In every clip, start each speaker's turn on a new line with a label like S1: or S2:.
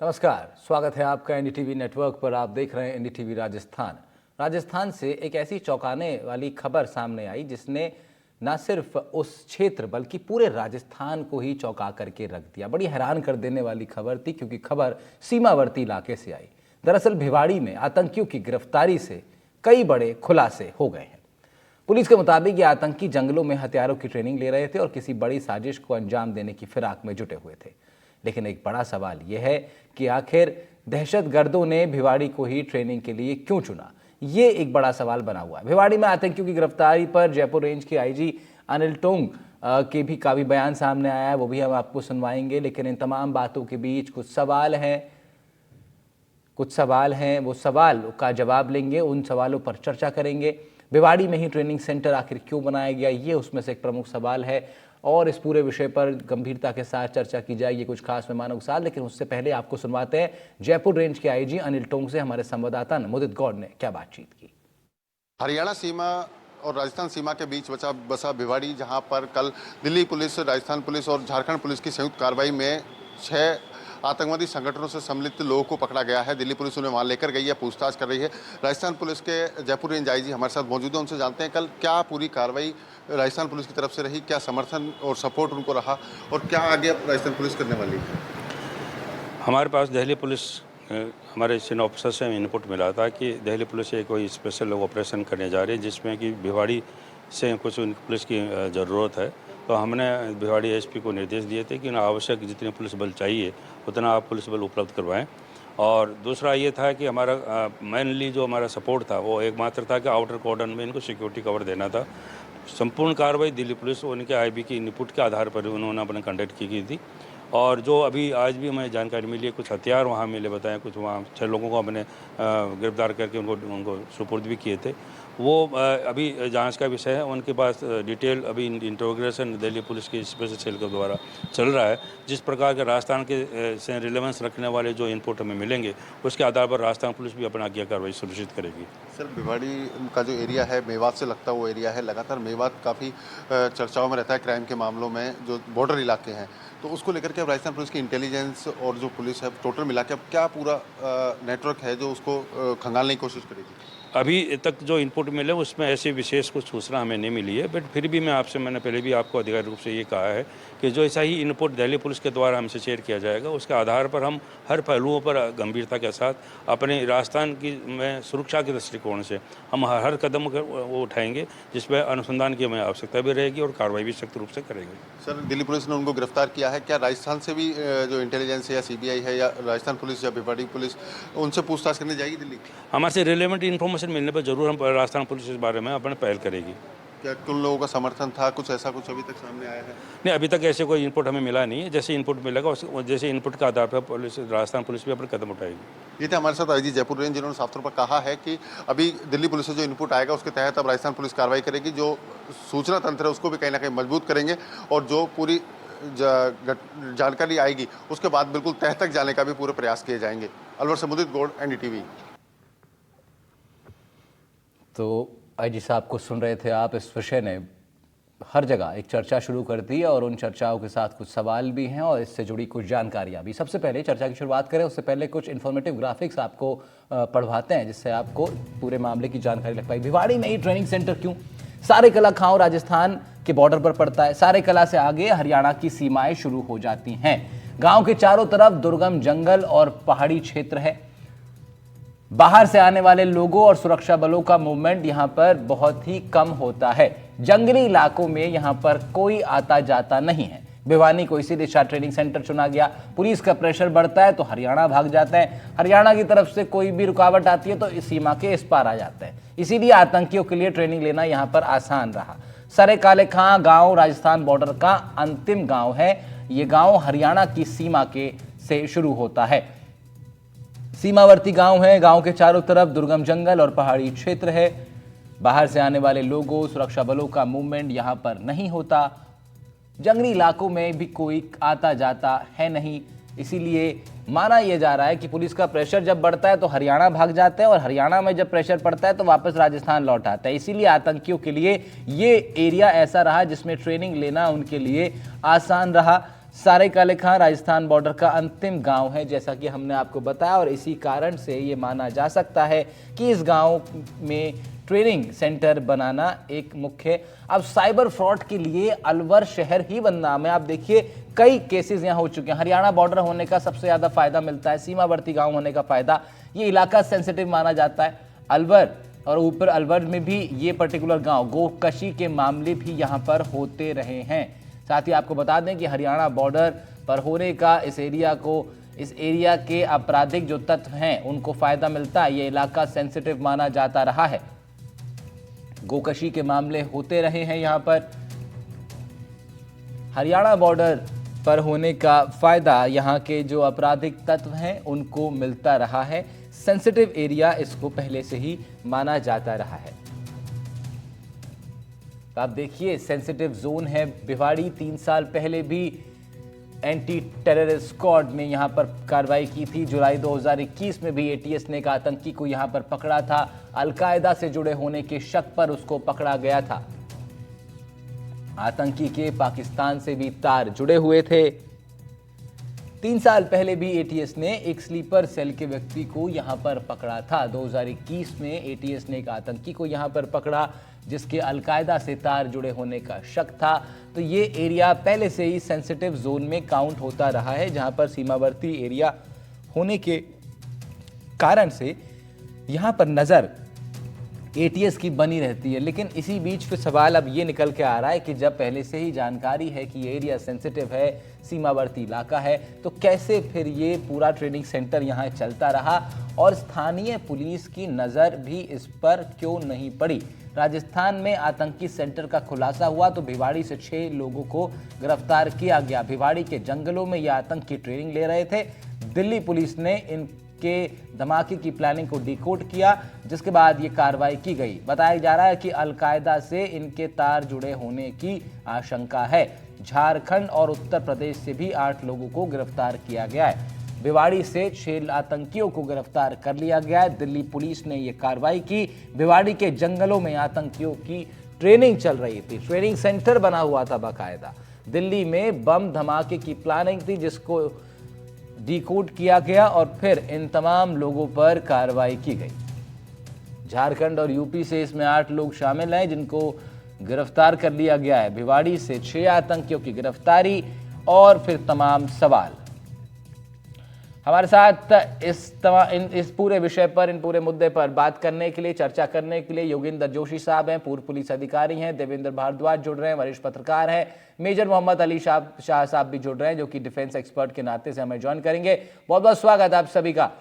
S1: नमस्कार, स्वागत है आपका एनडीटीवी नेटवर्क पर। आप देख रहे हैं एनडीटीवी राजस्थान। राजस्थान से एक ऐसी चौंकाने वाली खबर सामने आई जिसने न सिर्फ उस क्षेत्र बल्कि पूरे राजस्थान को ही चौंका करके रख दिया। बड़ी हैरान कर देने वाली खबर थी क्योंकि खबर सीमावर्ती इलाके से आई। दरअसल भिवाड़ी में आतंकियों की गिरफ्तारी से कई बड़े खुलासे हो गए हैं। पुलिस के मुताबिक ये आतंकी जंगलों में हथियारों की ट्रेनिंग ले रहे थे और किसी बड़ी साजिश को अंजाम देने की फिराक में जुटे हुए थे। लेकिन एक बड़ा सवाल यह है कि आखिर दहशतगर्दों ने भिवाड़ी को ही ट्रेनिंग के लिए क्यों चुना। ये एक बड़ा सवाल बना हुआ है। भिवाड़ी में आतंकियों की गिरफ्तारी पर जयपुर रेंज के आईजी अनिल टोंग के भी काफी बयान सामने आया है, वो भी हम आपको सुनवाएंगे। लेकिन इन तमाम बातों के बीच कुछ सवाल हैं, वो सवाल का जवाब लेंगे, उन सवालों पर चर्चा करेंगे। भिवाड़ी में ही ट्रेनिंग सेंटर आखिर क्यों बनाया गया, ये उसमें से एक प्रमुख सवाल है और इस पूरे विषय पर गंभीरता के साथ चर्चा की जाएगी कुछ खास मेहमानों के साथ। लेकिन उससे पहले आपको सुनवाते हैं जयपुर रेंज के आईजी अनिल टोंग से हमारे संवाददाता मुदित गौड़ ने क्या बातचीत की।
S2: हरियाणा सीमा और राजस्थान सीमा के बीच बसा भिवाड़ी, जहां पर कल दिल्ली पुलिस, राजस्थान पुलिस और झारखंड पुलिस की संयुक्त कार्रवाई में 6 आतंकवादी संगठनों से सम्मिलित लोगों को पकड़ा गया है। दिल्ली पुलिस उन्हें वहां लेकर गई है, पूछताछ कर रही है। राजस्थान पुलिस के जयपुर रेंज आईजी हमारे साथ मौजूद है, उनसे जानते हैं कल क्या पूरी कार्रवाई राजस्थान पुलिस की तरफ से रही, क्या समर्थन और सपोर्ट उनको रहा और क्या आगे राजस्थान पुलिस करने वाली है।
S3: हमारे पास दिल्ली पुलिस हमारे सीनियर ऑफिसर से इनपुट मिला था कि दिल्ली पुलिस से कोई स्पेशल ऑपरेशन करने जा रही है जिसमें कि भिवाड़ी से कुछ पुलिस की ज़रूरत है। तो हमने भिवाड़ी एसपी को निर्देश दिए थे कि आवश्यक जितने पुलिस बल चाहिए उतना आप पुलिस बल उपलब्ध करवाएं। और दूसरा ये था कि हमारा मेनली जो हमारा सपोर्ट था वो एकमात्र था कि आउटर कॉर्डन में इनको सिक्योरिटी कवर देना था। संपूर्ण कार्रवाई दिल्ली पुलिस उनके आईबी की इनपुट के आधार पर उन्होंने अपने कंडक्ट की गई थी। और जो अभी आज भी हमें जानकारी मिली है, कुछ हथियार वहाँ मिले बताएं, कुछ वहाँ 6 लोगों को हमने गिरफ्तार करके उनको सुपुर्द भी किए थे। वो अभी जांच का विषय है। उनके पास डिटेल अभी इंट्रोगेशन दिल्ली पुलिस की स्पेशल सेल के द्वारा चल रहा है। जिस प्रकार के राजस्थान के से रिलेवेंस रखने वाले जो इनपुट हमें मिलेंगे उसके आधार पर राजस्थान पुलिस भी अपना आज्ञा कार्रवाई सुनिश्चित करेगी।
S2: सर, भिवाड़ी का जो एरिया है मेवात से लगता वो एरिया है, लगातार मेवात काफ़ी चर्चाओं में रहता है क्राइम के मामलों में, जो बॉर्डर इलाके हैं। तो उसको लेकर के अब राजस्थान पुलिस की इंटेलिजेंस और जो पुलिस है टोटल मिला के अब क्या पूरा नेटवर्क है जो उसको खंगालने की कोशिश करेगी।
S3: अभी तक जो इनपुट मिले उसमें ऐसी विशेष कुछ सूचना हमें नहीं मिली है, बट फिर भी मैंने पहले भी आपको अधिकारिक रूप से ये कहा है कि जो ऐसा ही इनपुट दिल्ली पुलिस के द्वारा हमसे शेयर किया जाएगा उसके आधार पर हम हर पहलुओं पर गंभीरता के साथ अपने राजस्थान की में सुरक्षा के दृष्टिकोण से हम हर कदम वो उठाएंगे जिसमें अनुसंधान की हमें आवश्यकता भी रहेगी और कार्रवाई भी सख्त रूप से करेंगे।
S2: सर, दिल्ली पुलिस ने उनको गिरफ्तार किया है, क्या राजस्थान से भी जो इंटेलिजेंस है या सीबीआई है या राजस्थान पुलिस या भिवाड़ी पुलिस उनसे पूछताछ करने जाएगी दिल्ली?
S3: हमारे से रिलेवेंट इन्फॉर्मेशन मिलने पर जरूर हम राजस्थान पुलिस इस बारे में अपने पहल करेगी।
S2: क्या उन लोगों का समर्थन था, कुछ ऐसा कुछ अभी तक सामने आया है?
S3: नहीं, अभी तक ऐसे कोई इनपुट हमें मिला नहीं है। जैसे इनपुट मिलेगा जैसे इनपुट का आधार पर पुलिस, राजस्थान पुलिस भी अपने कदम उठाएगी।
S2: ये थे हमारे साथ आईजी जयपुर रेंज, जिन्होंने साफ तौर पर कहा है कि अभी दिल्ली पुलिस से जो इनपुट आएगा उसके तहत अब राजस्थान पुलिस कार्रवाई करेगी। जो सूचना तंत्र है उसको भी कहीं ना कहीं मजबूत करेंगे और जो पूरी जानकारी आएगी उसके बाद बिल्कुल तह तक जाने का भी पूरे प्रयास किए जाएंगे। अलवर से मुदित गौड़, एनडीटीवी।
S1: तो आईजी साहब को सुन रहे थे आप। इस विषय ने हर जगह एक चर्चा शुरू कर दी है और उन चर्चाओं के साथ कुछ सवाल भी हैं और इससे जुड़ी कुछ जानकारियां भी। सबसे पहले चर्चा की शुरुआत करें उससे पहले कुछ इन्फॉर्मेटिव ग्राफिक्स आपको पढ़वाते हैं जिससे आपको पूरे मामले की जानकारी लग पाएगी। भिवाड़ी में ही ट्रेनिंग सेंटर क्यों? सारे कला खाओ राजस्थान के बॉर्डर पर पड़ता है। सारे कला से आगे हरियाणा की सीमाएं शुरू हो जाती हैं। गांव के चारों तरफ दुर्गम जंगल और पहाड़ी क्षेत्र है। बाहर से आने वाले लोगों और सुरक्षा बलों का मूवमेंट यहां पर बहुत ही कम होता है। जंगली इलाकों में यहां पर कोई आता जाता नहीं है। भिवानी को इसीलिए शाह ट्रेनिंग सेंटर चुना गया। पुलिस का प्रेशर बढ़ता है तो हरियाणा भाग जाता है। हरियाणा की तरफ से कोई भी रुकावट आती है तो इस सीमा के इस पार आ जाता है। इसीलिए आतंकियों के लिए ट्रेनिंग लेना यहां पर आसान रहा। सरे काले खां गांव राजस्थान बॉर्डर का अंतिम गांव है। ये गांव हरियाणा की सीमा के से शुरू होता है। सीमावर्ती गांव है। गांव के चारों तरफ दुर्गम जंगल और पहाड़ी क्षेत्र है। बाहर से आने वाले लोगों, सुरक्षा बलों का मूवमेंट यहां पर नहीं होता। जंगली इलाकों में भी कोई आता जाता है नहीं। इसीलिए माना यह जा रहा है कि पुलिस का प्रेशर जब बढ़ता है तो हरियाणा भाग जाता है और हरियाणा में जब प्रेशर पड़ता है तो वापस राजस्थान लौट आता है। इसीलिए आतंकियों के लिए ये एरिया ऐसा रहा जिसमें ट्रेनिंग लेना उनके लिए आसान रहा। सारे काले खां राजस्थान बॉर्डर का अंतिम गांव है, जैसा कि हमने आपको बताया, और इसी कारण से ये माना जा सकता है कि इस गांव में ट्रेनिंग सेंटर बनाना एक मुख्य। अब साइबर फ्रॉड के लिए अलवर शहर ही बदनाम है। आप देखिए कई केसेस यहाँ हो चुके हैं। हरियाणा बॉर्डर होने का सबसे ज़्यादा फायदा मिलता है, सीमावर्ती गांव होने का फायदा, ये इलाका सेंसिटिव माना जाता है। अलवर और ऊपर अलवर में भी ये पर्टिकुलर गांव गोकशी के मामले भी यहाँ पर होते रहे हैं। साथ ही आपको बता दें कि हरियाणा बॉर्डर पर होने का इस एरिया के आपराधिक जो तत्व हैं उनको फायदा मिलता है। ये इलाका सेंसिटिव माना जाता रहा है, गोकशी के मामले होते रहे हैं। यहाँ पर हरियाणा बॉर्डर पर होने का फायदा यहाँ के जो आपराधिक तत्व हैं उनको मिलता रहा है। सेंसिटिव एरिया इसको पहले से ही माना जाता रहा है। तो आप देखिए सेंसिटिव जोन है भिवाड़ी। 3 साल पहले भी एंटी टेररिस्ट स्क्वाड ने यहां पर कार्रवाई की थी। जुलाई 2021 में भी एटीएस ने एक आतंकी को यहां पर पकड़ा था। अलकायदा से जुड़े होने के शक पर उसको पकड़ा गया था। आतंकी के पाकिस्तान से भी तार जुड़े हुए थे। 3 साल पहले भी एटीएस ने एक स्लीपर सेल के व्यक्ति को यहां पर पकड़ा था। 2021 में एटीएस ने एक आतंकी को यहां पर पकड़ा जिसके अलकायदा से तार जुड़े होने का शक था। तो ये एरिया पहले से ही सेंसिटिव जोन में काउंट होता रहा है, जहां पर सीमावर्ती एरिया होने के कारण से यहां पर नजर एटीएस की बनी रहती है। लेकिन इसी बीच फिर सवाल अब ये निकल के आ रहा है कि जब पहले से ही जानकारी है कि ये एरिया सेंसिटिव है, सीमावर्ती इलाका है, तो कैसे फिर ये पूरा ट्रेनिंग सेंटर यहाँ चलता रहा और स्थानीय पुलिस की नज़र भी इस पर क्यों नहीं पड़ी। राजस्थान में आतंकी सेंटर का खुलासा हुआ तो भिवाड़ी से 6 लोगों को गिरफ्तार किया गया। भिवाड़ी के जंगलों में ये आतंकी ट्रेनिंग ले रहे थे। दिल्ली पुलिस ने इनके धमाके की प्लानिंग को डिकोड किया, जिसके बाद ये कार्रवाई की गई। बताया जा रहा है कि अलकायदा से इनके तार जुड़े होने की आशंका है। झारखंड और उत्तर प्रदेश से भी 8 लोगों को गिरफ्तार किया गया है। भिवाड़ी से 6 आतंकियों को गिरफ्तार कर लिया गया है। दिल्ली पुलिस ने यह कार्रवाई की। भिवाड़ी के जंगलों में आतंकियों की ट्रेनिंग चल रही थी। ट्रेनिंग सेंटर बना हुआ था बाकायदा। दिल्ली में बम धमाके की प्लानिंग थी जिसको डिकोड किया गया और फिर इन तमाम लोगों पर कार्रवाई की गई। झारखंड और यूपी से इसमें 8 लोग शामिल हैं जिनको गिरफ्तार कर लिया गया है। भिवाड़ी से 6 आतंकियों की गिरफ्तारी और फिर तमाम सवाल। हमारे साथ इस पूरे विषय पर, इन पूरे मुद्दे पर बात करने के लिए, चर्चा करने के लिए योगेंद्र जोशी साहब हैं, पूर्व पुलिस अधिकारी हैं। देवेंद्र भारद्वाज जुड़ रहे हैं, वरिष्ठ पत्रकार हैं। मेजर मोहम्मद अली शाह साहब भी जुड़ रहे हैं जो कि डिफेंस एक्सपर्ट के नाते से हमें ज्वाइन करेंगे। बहुत बहुत स्वागत आप सभी का।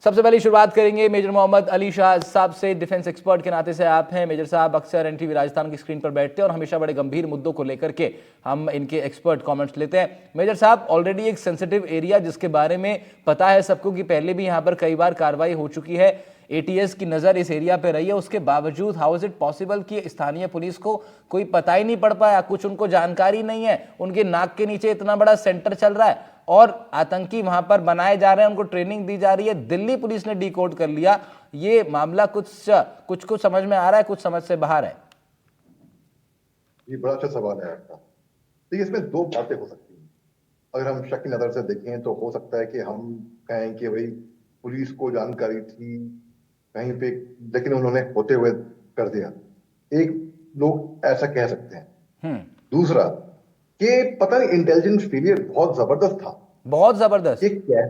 S1: सबसे पहले शुरुआत करेंगे मेजर मोहम्मद अली शाह साहब से। डिफेंस एक्सपर्ट के नाते से आप हैं। मेजर साहब अक्सर एनटीवी राजस्थान की स्क्रीन पर बैठते हैं और हमेशा बड़े गंभीर मुद्दों को लेकर के हम इनके एक्सपर्ट कमेंट्स लेते हैं। मेजर साहब, ऑलरेडी एक सेंसिटिव एरिया जिसके बारे में पता है सबको कि पहले भी यहाँ पर कई बार कार्रवाई हो चुकी है, एटीएस की नज़र इस एरिया पे रही है, उसके बावजूद हाउ इज इट पॉसिबल कि स्थानीय पुलिस को कोई पता ही नहीं पड़ पाया, कुछ उनको जानकारी नहीं है, उनके नाक के नीचे इतना बड़ा सेंटर चल रहा है और आतंकी वहां पर बनाए जा रहे हैं, उनको ट्रेनिंग दी जा रही है, दिल्ली पुलिस ने डिकोड कर लिया। ये मामला कुछ समझ में आ रहा है, कुछ समझ से बाहर है।
S4: ये बड़ा अच्छा सवाल है आपका। देखिए, इसमें 2 बातें हो सकती हैं। अगर हम शक की नजर से देखें तो हो सकता है कि हम कहें कि भाई पुलिस को जानकारी थी कहीं पे, लेकिन उन्होंने होते हुए कर दिया। एक लोग ऐसा कह सकते हैं। दूसरा कि पता नहीं इंटेलिजेंस फेलियर बहुत जबरदस्त था।
S1: बहुत जबरदस्त।
S4: क्या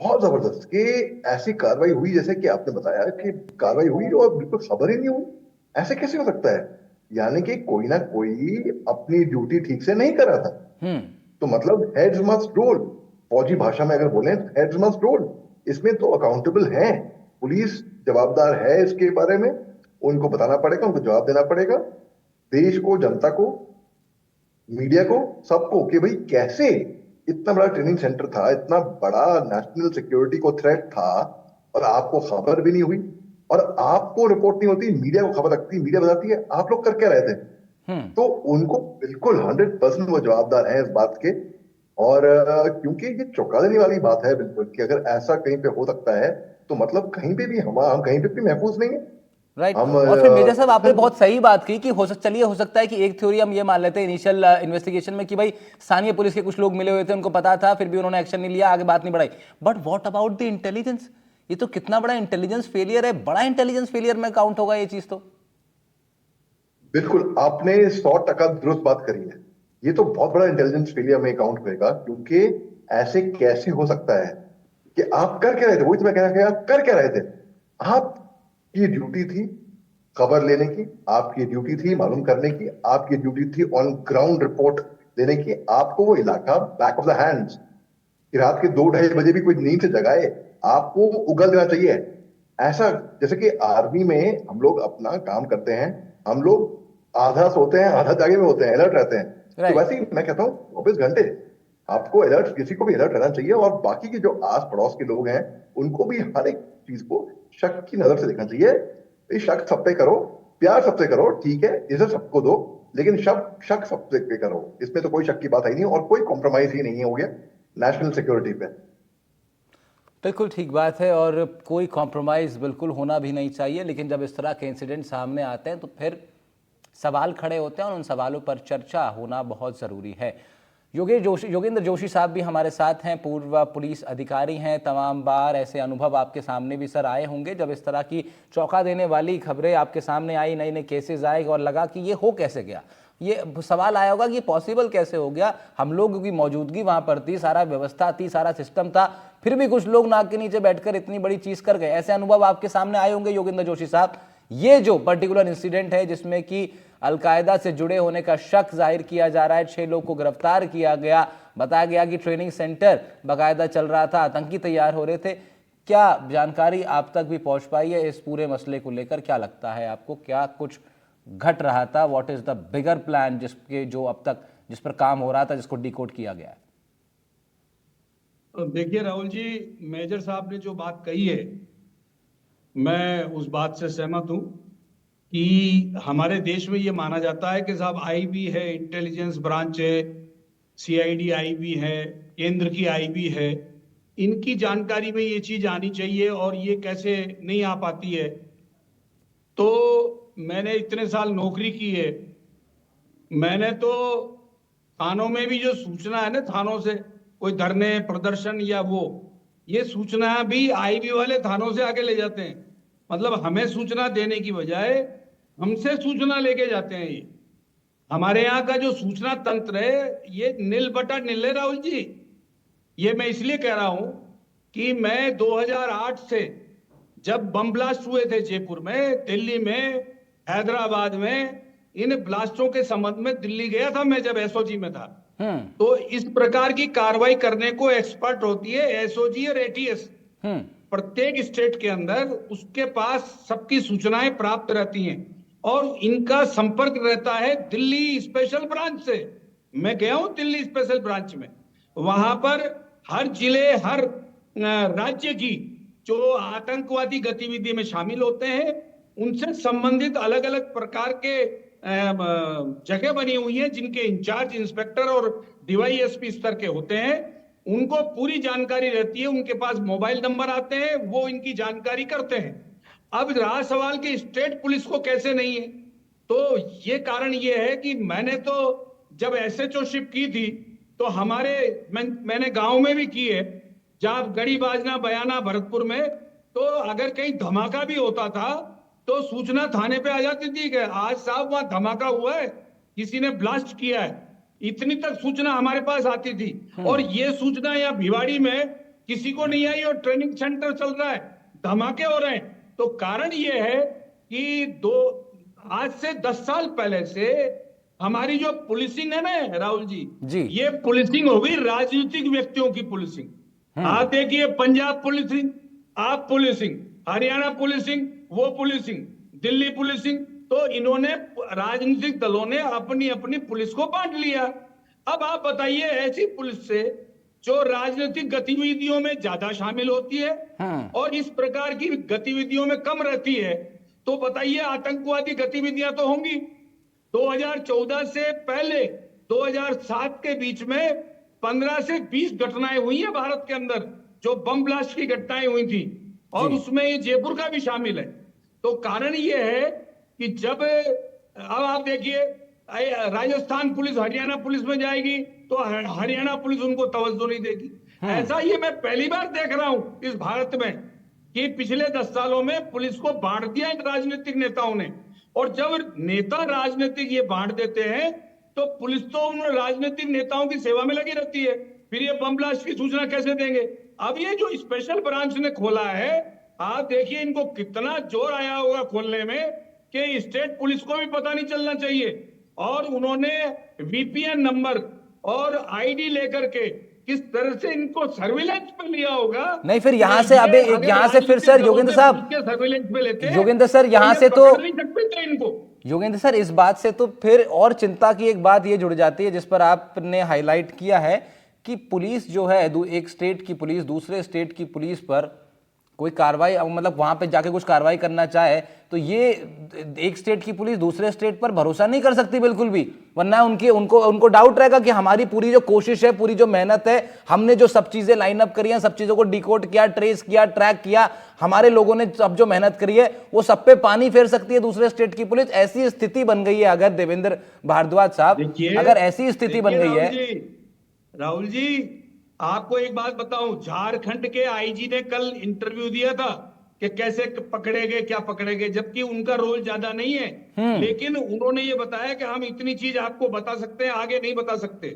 S4: बहुत जबरदस्त कि ऐसी कार्रवाई हुई, जैसे कि आपने बताया कि कार्रवाई हुई और बिल्कुल खबर ही नहीं हुई। ऐसे कैसे हो सकता है? यानी कि कोई ना कोई अपनी ड्यूटी ठीक से नहीं कर रहा था। तो मतलब हेड्स मस्ट रोल, फौजी भाषा में अगर बोले हेड्स मस्ट रोल। इसमें तो अकाउंटेबल है, पुलिस जवाबदार है इसके बारे में, उनको बताना पड़ेगा, उनको जवाब देना पड़ेगा, देश को, जनता को, मीडिया को, सबको, कि भाई कैसे इतना बड़ा ट्रेनिंग सेंटर था, इतना बड़ा नेशनल सिक्योरिटी को थ्रेट था और आपको खबर भी नहीं हुई और आपको रिपोर्ट नहीं होती, मीडिया को खबर लगती, मीडिया बताती है, आप लोग कर क्या रहे थे? तो उनको बिल्कुल 100% वो जवाबदार है इस बात के। और क्योंकि ये चौंका देने वाली बात है बिल्कुल कि अगर ऐसा कहीं पे हो सकता है तो मतलब कहीं पे भी हम कहीं पे भी महफूज नहीं है।
S1: राइट।
S4: हम
S1: और फिर मेजर साहब आपने बहुत सही बात की कि हो सकता है कि एक थ्योरी हम ये मान लेते हैं इनिशियल इन्वेस्टिगेशन में कि भाई स्थानीय पुलिस के कुछ लोग मिले हुए थे, उनको पता था, फिर भी उन्होंने एक्शन नहीं लिया, आगे बात नहीं बढ़ाई। But what about the intelligence? ये तो कितना बड़ा इंटेलिजेंस फेलियर है, बड़ा इंटेलिजेंस फेलियर में काउंट होगा ये चीज तो।
S4: बिल्कुल आपने 100% दुरुस्त बात करी है। ये तो बहुत बड़ा इंटेलिजेंस फेलियर में काउंट होएगा, क्योंकि ऐसे कैसे हो सकता है कि आप कर क्या रहे थे? वही तो मैं कहना, आप कर क्या रहे थे? आपकी ड्यूटी थी खबर लेने की, आपकी ड्यूटी थी मालूम करने की, आपकी ड्यूटी थी ऑन ग्राउंड रिपोर्ट देने की। आपको वो इलाका बैक ऑफ द हैंड्स कि रात के 2-2:30 बजे भी कोई नींद से जगाए, आपको उगल देना चाहिए। ऐसा जैसे कि आर्मी में हम लोग अपना काम करते हैं, हम लोग आधा सोते हैं आधा जागे में होते हैं, अलर्ट रहते हैं। तो
S1: राइट।
S4: वैसे ही मैं कहता हूँ 24 घंटे आपको अलर्ट, किसी को भी अलर्ट रहना चाहिए। और बाकी के जो आस पड़ोस के लोग हैं उनको भी हर एक चीज को शक की नजर से देखना चाहिए। ये शक सब पे करो, प्यार सबसे करो, ठीक है, इज्जत सबको दो, लेकिन शक सबसे पे करो। इसमें तो कोई शक की बात है ही नहीं, और कोई कॉम्प्रोमाइज ही नहीं हो गया नेशनल सिक्योरिटी पे।
S1: बिल्कुल ठीक बात है, और कोई कॉम्प्रोमाइज़ बिल्कुल होना भी नहीं चाहिए। लेकिन जब इस तरह के इंसिडेंट सामने आते हैं तो फिर सवाल खड़े होते हैं और उन सवालों पर चर्चा होना बहुत ज़रूरी है। योगेंद्र जोशी साहब भी हमारे साथ हैं, पूर्व पुलिस अधिकारी हैं। तमाम बार ऐसे अनुभव आपके सामने भी सर आए होंगे जब इस तरह की चौंका देने वाली खबरें आपके सामने आई, नए नए केसेस आए और लगा कि ये हो कैसे गया। ये सवाल आया होगा कि पॉसिबल कैसे हो गया, हम लोगों की मौजूदगी वहां पर थी, सारा व्यवस्था थी, सारा सिस्टम था, फिर भी कुछ लोग नाक के नीचे बैठकर इतनी बड़ी चीज कर गए। ऐसे अनुभव आपके सामने आए होंगे योगेंद्र जोशी साहब। ये जो पर्टिकुलर इंसिडेंट है जिसमें कि अलकायदा से जुड़े होने का शक जाहिर किया जा रहा है, 6 लोग को गिरफ्तार किया गया, बताया गया कि ट्रेनिंग सेंटर बाकायदा चल रहा था, आतंकी तैयार हो रहे थे। क्या जानकारी आप तक भी पहुंच पाई है इस पूरे मसले को लेकर? क्या लगता है आपको, क्या कुछ घट रहा था? What is the bigger plan जिसके जो अब तक जिस पर काम हो रहा था, जिसको डिकोड किया गया है?
S5: देखिए राहुल जी, मेजर साहब ने जो बात कही है मैं उस बात से सहमत हूं कि हमारे देश में ये माना जाता है कि साहब आईबी है, इंटेलिजेंस ब्रांच है, सीआईडी आईबी है, केंद्र की आईबी है, इनकी जानकारी में ये चीज आनी चाहिए और ये कैसे नहीं आ पाती है। तो मैंने इतने साल नौकरी की है, मैंने तो थानों में भी जो सूचना है ना, थानों से कोई धरने प्रदर्शन या वो, ये सूचना भी आईबी वाले थानों से आके ले जाते हैं। मतलब हमें सूचना देने की बजाय हमसे सूचना लेके जाते हैं। ये हमारे यहाँ का जो सूचना तंत्र है ये नील बटा नील है राहुल जी। ये मैं इसलिए कह रहा हूं कि मैं 2008 से, जब बम ब्लास्ट हुए थे जयपुर में, दिल्ली में, हैदराबाद में, इन ब्लास्टों के संबंध में दिल्ली गया था मैं जब एसओजी में था। तो इस प्रकार की कार्रवाई करने को एक्सपर्ट होती है एसओजी और एटीएस। प्रत्येक स्टेट के अंदर उसके पास सबकी सूचनाएं प्राप्त रहती हैं और इनका संपर्क रहता है दिल्ली स्पेशल ब्रांच से। मैं गया हूं दिल्ली स्पेशल ब्रांच में, वहां पर हर जिले, हर राज्य की जो आतंकवादी गतिविधि में शामिल होते हैं उनसे संबंधित अलग अलग प्रकार के जगह बनी हुई है, जिनके इंचार्ज इंस्पेक्टर और डीवाईएसपी स्तर के होते हैं। उनको पूरी जानकारी रहती है, उनके पास मोबाइल नंबर आते हैं, वो इनकी जानकारी करते हैं। अब रहा सवाल कि स्टेट पुलिस को कैसे नहीं है, तो ये कारण ये है कि मैंने तो जब एसएचओशिप की थी तो हमारे मैंने गांव में भी की है, जहां गड़ी बाजना, बयाना, भरतपुर में, तो अगर कहीं धमाका भी होता था तो सूचना थाने पे आ जाती थी कि आज साहब वहां धमाका हुआ है, किसी ने ब्लास्ट किया है। इतनी तक सूचना हमारे पास आती थी। और ये सूचना यहाँ भिवाड़ी में किसी को नहीं आई और ट्रेनिंग सेंटर चल रहा है, धमाके हो रहे हैं। तो कारण ये है कि आज से 10 साल पहले से हमारी जो पुलिसिंग है ना राहुल जी, ये पुलिसिंग हो गई राजनीतिक व्यक्तियों की पुलिसिंग। आप देखिए पंजाब पुलिसिंग, आप पुलिसिंग, हरियाणा पुलिसिंग, वो पुलिसिंग, दिल्ली पुलिसिंग, तो इन्होंने राजनीतिक दलों ने अपनी अपनी पुलिस को बांट लिया। अब आप बताइए, ऐसी पुलिस से जो राजनीतिक गतिविधियों में ज्यादा शामिल होती है और इस प्रकार की गतिविधियों में कम रहती है, तो बताइए आतंकवादी गतिविधियां तो होंगी। 2014 से पहले 2007 के बीच में 15 से 20 घटनाएं हुई है भारत के अंदर, जो बम ब्लास्ट की घटनाएं हुई थी, और उसमें ये जयपुर का भी शामिल है। तो कारण ये है कि जब अब आप देखिए राजस्थान पुलिस हरियाणा पुलिस में जाएगी तो हरियाणा पुलिस उनको तवज्जो नहीं देगी। ऐसा ये मैं पहली बार देख रहा हूं इस भारत में कि पिछले 10 सालों में पुलिस को बांट दिया इन राजनीतिक नेताओं ने, और जब नेता राजनीतिक ये बांट देते हैं तो पुलिस तो उन राजनीतिक नेताओं की सेवा में लगी रहती है, फिर ये बम ब्लास्ट की सूचना कैसे देंगे। अब ये जो स्पेशल ब्रांच ने खोला है, आप देखिए इनको कितना जोर आया होगा खोलने में कि स्टेट पुलिस को भी पता नहीं चलना चाहिए, और उन्होंने वीपीएन नंबर और आईडी लेकर के किस तरह से इनको सर्विलेंस पे लिया होगा।
S1: नहीं, फिर यहाँ से अबे यहाँ से फिर सर योगेंद्र साहब,
S5: सर्विलेंस पे लेते
S1: योगेंद्र सर यहाँ से तो
S5: नहीं सकते थे इनको।
S1: योगेंद्र सर इस बात से तो फिर और चिंता की एक बात ये जुड़ जाती है जिस पर आपने हाईलाइट किया है कि पुलिस जो है एक स्टेट की पुलिस दूसरे स्टेट की पुलिस पर कोई कार्रवाई, मतलब वहां पे जाके कुछ कार्रवाई करना चाहे तो ये एक स्टेट की पुलिस दूसरे स्टेट पर भरोसा नहीं कर सकती बिल्कुल भी, वरना उनको डाउट रहेगा कि हमारी पूरी जो कोशिश है, पूरी जो मेहनत है, हमने जो सब चीजें लाइन अप करी हैं, सब चीजों को डिकोड किया, ट्रेस किया, ट्रैक किया, हमारे लोगों ने सब जो मेहनत करी है वो सब पे पानी फेर सकती है दूसरे स्टेट की पुलिस। ऐसी स्थिति बन गई है, अगर देवेंद्र भारद्वाज साहब, अगर ऐसी स्थिति बन गई है।
S5: राहुल जी आपको एक बात बताऊं, झारखंड के आईजी ने कल इंटरव्यू दिया था कि कैसे पकड़े गए, क्या पकड़े गए, जबकि उनका रोल ज्यादा नहीं है, लेकिन उन्होंने ये बताया कि हम इतनी चीज आपको बता सकते हैं, आगे नहीं बता सकते।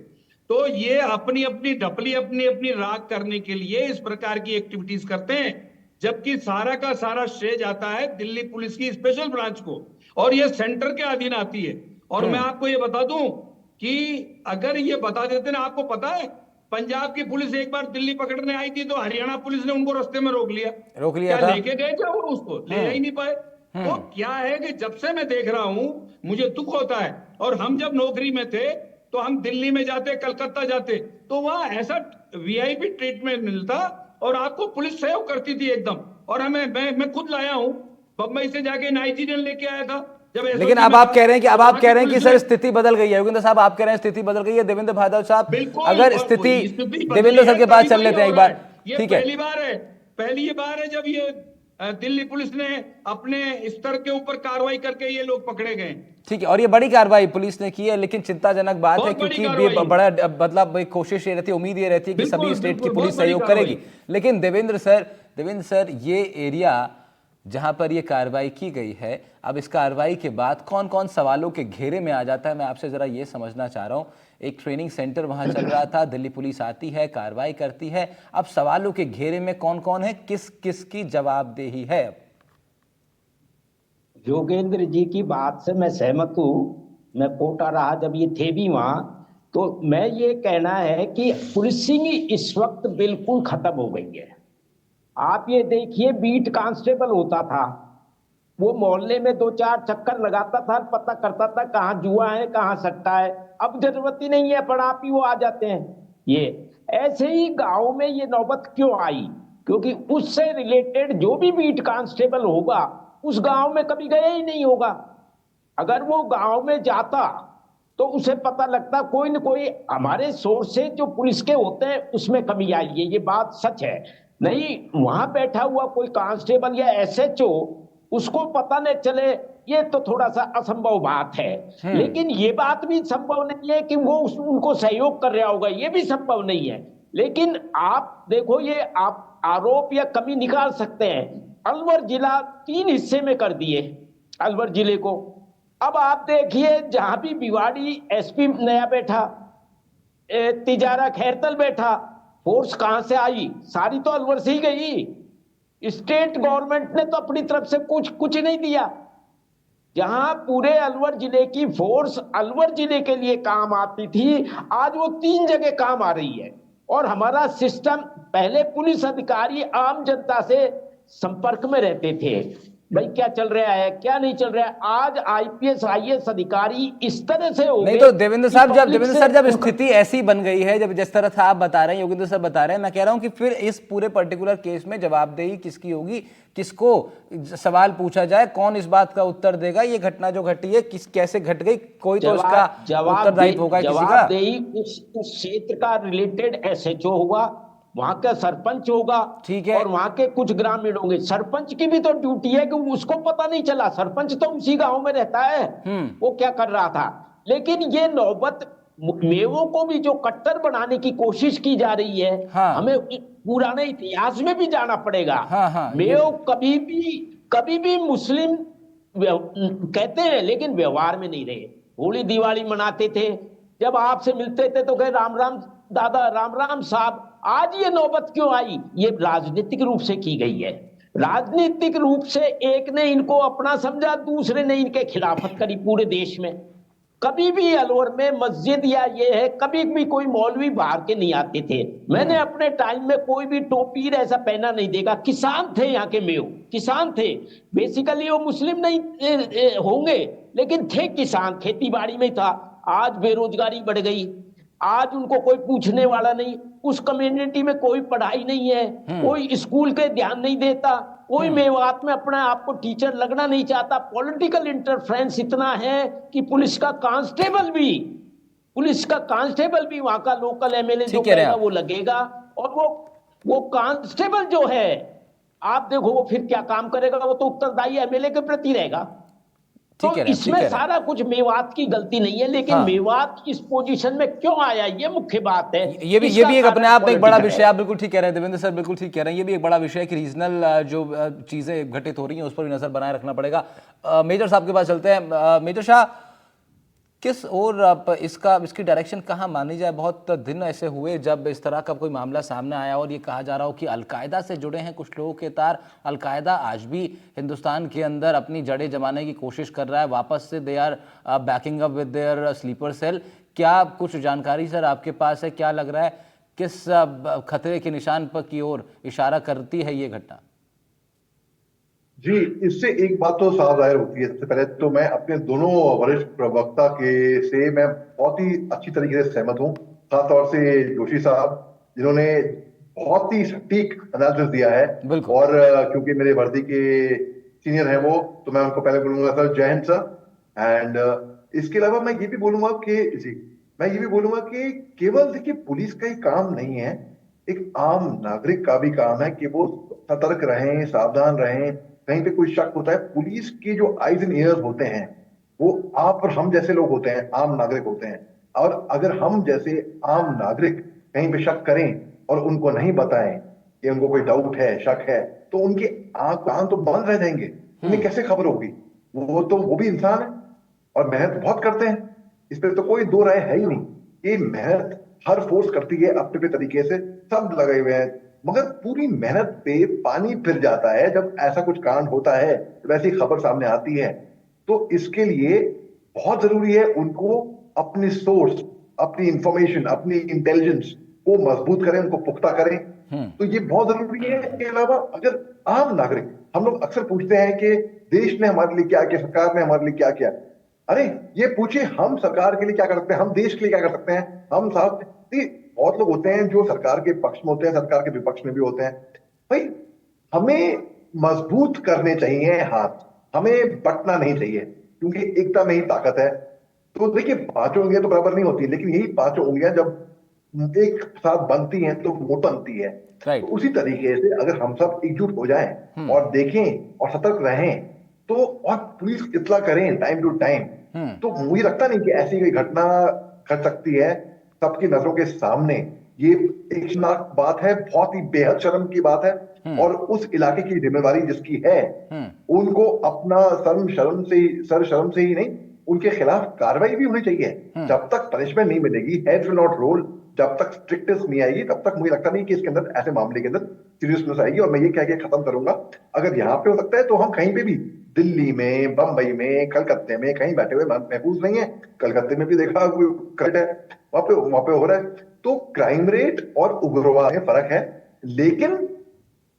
S5: तो ये अपनी अपनी ढपली, अपनी अपनी राख करने के लिए इस प्रकार की एक्टिविटीज करते हैं, जबकि सारा का सारा श्रेय जाता है दिल्ली पुलिस की स्पेशल ब्रांच को, और ये सेंटर के अधीन आती है। और मैं आपको ये बता दूं कि अगर ये बता देते ना, आपको पता है पंजाब की पुलिस एक बार दिल्ली पकड़ने आई थी तो हरियाणा पुलिस ने उनको रास्ते में रोक लिया
S1: क्या
S5: था? लेके गए थे वो, उसको ले ही नहीं पाए। तो क्या है कि जब से मैं देख रहा हूं मुझे दुख होता है, और हम जब नौकरी में थे तो हम दिल्ली में जाते, कलकत्ता जाते, तो वहां ऐसा वीआईपी ट्रीटमेंट मिलता और आपको पुलिस सहयोग करती थी एकदम। और मैं खुद लाया हूं, बम्बई से जाके नाइजीरियन लेके आया था।
S1: लेकिन अब आप कह रहे हैं कि सर स्थिति बदल गई है। योगेंद्र साहब आप कह रहे हैं स्थिति बदल गई है। देवेंद्र भारद्वाज साहब, अगर स्थिति देवेंद्र सर के पास चल लेते हैं एक बार, ठीक है।
S5: पहली बार है जब ये दिल्ली पुलिस ने अपने स्तर के ऊपर कार्रवाई करके ये लोग पकड़े गए,
S1: ठीक है, और ये बड़ी कार्रवाई पुलिस ने की है। लेकिन चिंताजनक बात है क्योंकि ये बड़ा मतलब कोशिश ये रहती है, उम्मीद ये रहती है कि सभी स्टेट की पुलिस सहयोग करेगी। लेकिन देवेंद्र सर ये एरिया जहां पर ये कार्रवाई की गई है, अब इस कार्रवाई के बाद कौन कौन सवालों के घेरे में आ जाता है, मैं आपसे जरा ये समझना चाह रहा हूं। एक ट्रेनिंग सेंटर वहां चल रहा था, दिल्ली पुलिस आती है, कार्रवाई करती है, अब सवालों के घेरे में कौन कौन है, किस किस की जवाबदेही है?
S6: योगेंद्र जी की बात से मैं सहमत हूं। मैं कोटा रहा जब ये थे भी वहां, तो मैं ये कहना है कि पुलिसिंग इस वक्त बिल्कुल खत्म हो गई है। आप ये देखिए, बीट कांस्टेबल होता था, वो मोहल्ले में 2-4 चक्कर लगाता था, पता करता था कहाँ जुआ है कहाँ सट्टा है। अब जरूरत ही नहीं है, पड़ापी वो आ जाते हैं। ये ऐसे ही गांव में ये नौबत क्यों आई? क्योंकि उससे रिलेटेड जो भी बीट कांस्टेबल होगा उस गांव में कभी गया ही नहीं होगा। अगर वो गांव में जाता तो उसे पता लगता कोई न कोई हमारे सोर्सेज जो पुलिस के होते हैं उसमें कमी आई है, ये बात सच है। नहीं वहां बैठा हुआ कोई कांस्टेबल या एसएचओ उसको पता न चले, ये तो थोड़ा सा असंभव बात है। लेकिन ये बात भी संभव नहीं है कि वो उनको सहयोग कर रहा होगा, ये भी संभव नहीं है। लेकिन आप देखो, ये आप आरोप या कमी निकाल सकते हैं। अलवर जिला 3 हिस्से में कर दिए अलवर जिले को। अब आप देखिए, जहां भी भिवाड़ी एसपी नया बैठा, तिजारा खैरतल बैठा, फोर्स कहां से आई? सारी तो अलवर से ही गई। स्टेट गवर्नमेंट ने तो अपनी तरफ से कुछ नहीं दिया। जहां पूरे अलवर जिले की फोर्स अलवर जिले के लिए काम आती थी, आज वो 3 जगह काम आ रही है। और हमारा सिस्टम, पहले पुलिस अधिकारी आम जनता से संपर्क में रहते थे, भाई क्या चल रहा है क्या नहीं चल रहा है। आज आईपीएस आईएएस अधिकारी इस तरह से हो
S1: नहीं तो देवेंद्र साहब जब स्थिति ऐसी बन गई है, जब जिस तरह से आप बता रहे हैं, योगेंद्र सर बता रहे हैं, मैं कह रहा हूं कि फिर इस पूरे पर्टिकुलर केस में जवाबदेही किसकी होगी? किसको सवाल पूछा जाए? कौन इस बात का उत्तर देगा? ये घटना जो घटी है कैसे घट गई? कोई तो इसका उत्तरदायित्व होगा किसी का।
S6: जवाबदेही उस क्षेत्र का रिलेटेड एसएचओ होगा, वहां का सरपंच होगा,
S1: ठीक है।
S6: और वहां के कुछ ग्रामीण होंगे। सरपंच की भी तो ड्यूटी है कि उसको पता नहीं चला, सरपंच तो उसी गांव में रहता है, वो क्या कर रहा था। लेकिन ये नौबत मेवों को भी जो कट्टर बनाने की कोशिश की जा रही है,
S1: हाँ।
S6: हमें पुराने इतिहास में भी जाना पड़ेगा।
S1: हाँ, हाँ, ये
S6: मेव कभी भी मुस्लिम कहते हैं, लेकिन व्यवहार में नहीं रहे। होली दिवाली मनाते थे, जब आपसे मिलते थे तो कहे राम राम दादा, राम राम साहब। आज ये नौबत क्यों आई? ये राजनीतिक रूप से की गई है। राजनीतिक रूप से एक ने इनको अपना समझा, दूसरे ने इनके खिलाफत करी पूरे देश में। कभी भी अलवर में मस्जिद या ये है, कभी भी कोई मौलवी बाहर के नहीं आते थे। मैंने अपने टाइम में कोई भी टोपी ऐसा पहना नहीं देखा। किसान थे यहाँ के मेव, किसान थे। बेसिकली वो मुस्लिम नहीं होंगे, लेकिन थे किसान, खेती बाड़ी में था। आज बेरोजगारी बढ़ गई, आज उनको कोई पूछने वाला नहीं। उस कम्युनिटी में कोई पढ़ाई नहीं है, कोई स्कूल के ध्यान नहीं देता, कोई मेवात में अपने आप को टीचर लगना नहीं चाहता। पॉलिटिकल इंटरफेरेंस इतना है कि पुलिस का कांस्टेबल भी वहां का लोकल एमएलए जो
S1: ठीक कह रहे हैं
S6: कहेगा
S1: आप।
S6: वो लगेगा। और वो कांस्टेबल जो है, आप देखो वो फिर क्या काम करेगा, वो तो उत्तरदायी एमएलए के प्रति रहेगा। तो
S1: ठीक कह रहे हैं, ठीक
S6: इसमें
S1: कह रहे हैं।
S6: सारा कुछ मेवात की गलती नहीं है, लेकिन
S1: हाँ।
S6: मेवात इस पोजीशन में क्यों आया, ये मुख्य बात है।
S1: ये भी
S6: इसका
S1: एक अपने
S6: कारण
S1: आप में एक बड़ा
S6: पॉलिटिकल
S1: विषय,
S6: है।
S1: आप बिल्कुल ठीक कह रहे हैं देवेंद्र सर, बिल्कुल ठीक कह रहे हैं। ये भी एक बड़ा विषय है कि रीजनल जो चीज़ें घटित हो रही हैं उस पर भी नज़र बनाए रखना पड़ेगा। मेजर साहब के पास चलते हैं। मेजर शाह, किस और इसकी डायरेक्शन कहाँ मानी जाए? बहुत दिन ऐसे हुए जब इस तरह का कोई मामला सामने आया और ये कहा जा रहा हो कि अलकायदा से जुड़े हैं कुछ लोगों के तार। अलकायदा आज भी हिंदुस्तान के अंदर अपनी जड़ें जमाने की कोशिश कर रहा है, वापस से they are backing up with their sleeper cell. क्या कुछ जानकारी सर आपके पास है? क्या लग रहा है किस खतरे के निशान पर की ओर इशारा करती है ये घटना?
S4: जी, इससे एक बात तो साफ जाहिर होती है। सबसे पहले तो मैं अपने दोनों वरिष्ठ प्रवक्ता से मैं बहुत ही अच्छी तरीके से सहमत हूँ। खासतौर से जोशी साहब, जिन्होंने बहुत ही सटीक एनालिसिस दिया है।
S1: बिल्कुल।
S4: और क्योंकि मेरे वर्दी के सीनियर हैं वो, तो मैं उनको पहले बोलूंगा सर जय हिंद सर। एंड इसके अलावा मैं ये भी बोलूंगा कि केवल देखिए पुलिस का ही काम नहीं है, एक आम नागरिक का भी काम है कि वो सतर्क रहें, सावधान रहें। कहीं पे कोई शक होता है, पुलिस की जो आईज एंड ईयर्स होते हैं वो आप और हम जैसे लोग होते हैं, आम नागरिक होते हैं। और अगर हम जैसे आम नागरिक कहीं पे शक करें और उनको नहीं बताएं कि उनको कोई डाउट है, शक है, तो उनके कान तो बंद रह जाएंगे। उन्हें कैसे खबर होगी? वो भी इंसान है और मेहनत बहुत करते हैं। इस पर तो कोई दो राय है ही नहीं। ये मेहनत हर फोर्स करती है अपने अपने तरीके से, सब लगे हुए हैं। मगर पूरी मेहनत पे पानी फिर जाता है जब ऐसा कुछ कांड होता है, जब ऐसी खबर सामने आती है। तो इसके लिए बहुत जरूरी है उनको अपनी सोर्स, अपनी इंफॉर्मेशन, अपनी इंटेलिजेंस को मजबूत करें, उनको पुख्ता करें। तो ये बहुत जरूरी है। इसके अलावा अगर आम नागरिक, हम लोग अक्सर पूछते हैं कि देश ने हमारे लिए क्या किया, सरकार ने हमारे लिए क्या किया। अरे ये पूछिए हम सरकार के लिए क्या कर सकते हैं, हम देश के लिए क्या कर सकते हैं। हम साहब, बहुत लोग होते हैं जो सरकार के पक्ष में होते हैं, सरकार के विपक्ष में भी होते हैं। भाई हमें मजबूत करने चाहिए हाथ, हमें बंटना नहीं चाहिए, क्योंकि एकता में ही ताकत है। तो देखिए पांचों उंगलियां तो बराबर नहीं होती, लेकिन यही पांचों उंगलियां जब एक साथ बनती हैं तो मोट बनती है।
S1: राइट।
S4: तो उसी तरीके से अगर हम सब एकजुट हो जाएं और देखें और सतर्क रहें, तो और पुलिस इत्तला करें टाइम टू टाइम, तो मुझे लगता नहीं कि ऐसी कोई घटना घट सकती है सबकी नजरों के सामने। ये एक शर्मनाक बात है, बहुत ही बेहद शर्म की बात है। और उस इलाके की जिम्मेदारी जिसकी है, उनको अपना सर शर्म से ही नहीं, उनके खिलाफ कार्रवाई भी होनी चाहिए। जब तक पनिशमेंट नहीं मिलेगी, हेड विल नॉट रोल, जब तक स्ट्रिक्टनेस नहीं आएगी, तब तक मुझे लगता नहीं कि इसके अंदर, ऐसे मामले के अंदर सीरियसनेस आएगी। और मैं ये कह के खत्म करूंगा, अगर यहाँ पे हो सकता है तो हम कहीं पे भी, दिल्ली में, बंबई में, कलकत्ते में कहीं बैठे हुए महफूज नहीं है। कलकत्ते में भी देखा करेक्ट है, वहां पे हो रहा है। तो क्राइम रेट और उग्रवाद में फर्क है, लेकिन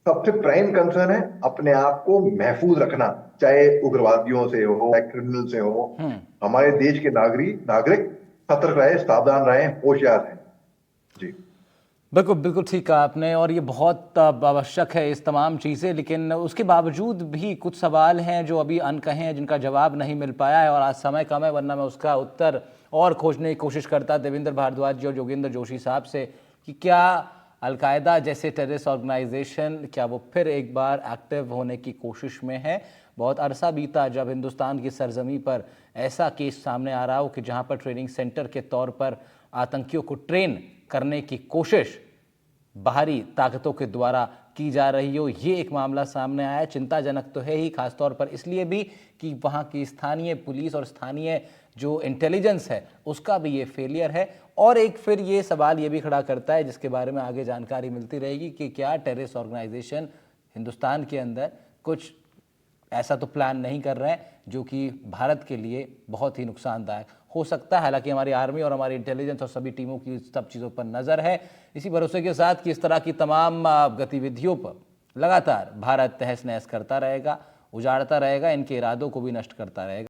S4: सबसे प्राइम कंसर्न है अपने आप को महफूज रखना, चाहे उग्रवादियों से हो, चाहे क्रिमिनल से हो। हमारे देश के नागरिक सतर्क रहे, सावधान रहे, होशियार रहे। जी
S1: बिल्कुल बिल्कुल ठीक कहा आपने, और ये बहुत आवश्यक है इस तमाम चीज़ें। लेकिन उसके बावजूद भी कुछ सवाल हैं जो अभी अनकहे हैं, जिनका जवाब नहीं मिल पाया है, और आज समय कम है, वरना मैं उसका उत्तर और खोजने की कोशिश करता देवेंद्र भारद्वाज जी और योगेंद्र जोशी साहब से कि क्या अलकायदा जैसे टेररिस्ट ऑर्गेनाइजेशन क्या वो फिर एक बार एक्टिव होने की कोशिश में है? बहुत अरसा बीता जब हिंदुस्तान की सरजमी पर ऐसा केस सामने आ रहा हो कि जहां पर ट्रेनिंग सेंटर के तौर पर आतंकियों को ट्रेन करने की कोशिश बाहरी ताकतों के द्वारा की जा रही हो, ये एक मामला सामने आया है। चिंताजनक तो है ही, खासतौर पर इसलिए भी कि वहाँ की स्थानीय पुलिस और स्थानीय जो इंटेलिजेंस है उसका भी ये फेलियर है। और एक फिर ये सवाल ये भी खड़ा करता है, जिसके बारे में आगे जानकारी मिलती रहेगी, कि क्या टेररिस्ट ऑर्गेनाइजेशन हिंदुस्तान के अंदर कुछ ऐसा तो प्लान नहीं कर रहे हैं जो कि भारत के लिए बहुत ही नुकसानदायक हो सकता है। हालांकि हमारी आर्मी और हमारी इंटेलिजेंस और सभी टीमों की सब चीज़ों पर नज़र है, इसी भरोसे के साथ कि इस तरह की तमाम गतिविधियों पर लगातार भारत तहस नहस करता रहेगा, उजाड़ता रहेगा, इनके इरादों को भी नष्ट करता रहेगा।